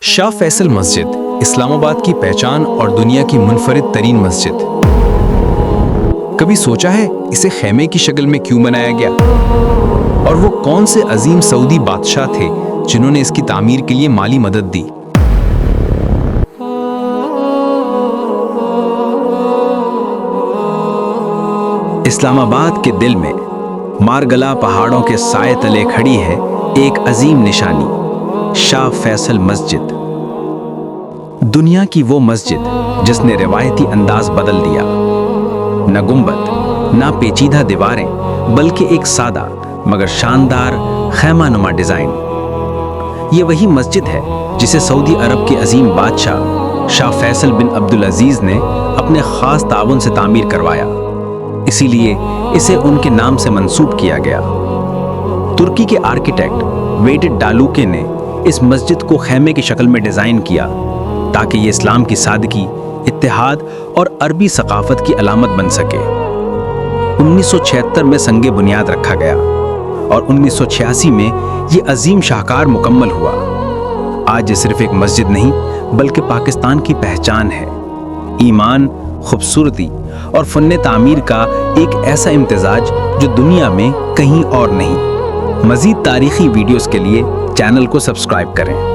شاہ فیصل مسجد اسلام آباد کی پہچان اور دنیا کی منفرد ترین مسجد۔ کبھی سوچا ہے اسے خیمے کی شکل میں کیوں بنایا گیا؟ اور وہ کون سے عظیم سعودی بادشاہ تھے جنہوں نے اس کی تعمیر کے لیے مالی مدد دی؟ اسلام آباد کے دل میں مارگلا پہاڑوں کے سائے تلے کھڑی ہے ایک عظیم نشانی، شاہ فیصل مسجد۔ دنیا کی وہ مسجد جس نے روایتی انداز بدل دیا، نہ گنبد نہ پیچیدہ دیواریں، بلکہ ایک سادہ مگر شاندار خیمہ نما ڈیزائن۔ یہ وہی مسجد ہے جسے سعودی عرب کے عظیم بادشاہ شاہ فیصل بن عبدالعزیز نے اپنے خاص تعاون سے تعمیر کروایا، اسی لیے اسے ان کے نام سے منسوب کیا گیا۔ ترکی کے آرکیٹیکٹ ویڈٹ ڈالوکے نے اس مسجد کو خیمے کی شکل میں ڈیزائن کیا تاکہ یہ اسلام کی سادگی، اتحاد اور عربی ثقافت کی علامت بن سکے۔ 1976 میں سنگ بنیاد رکھا گیا اور 1986 میں یہ عظیم شاہکار مکمل ہوا۔ آج یہ صرف ایک مسجد نہیں بلکہ پاکستان کی پہچان ہے، ایمان، خوبصورتی اور فن تعمیر کا ایک ایسا امتزاج جو دنیا میں کہیں اور نہیں۔ مزید تاریخی ویڈیوز کے لیے چینل کو سبسکرائب کریں۔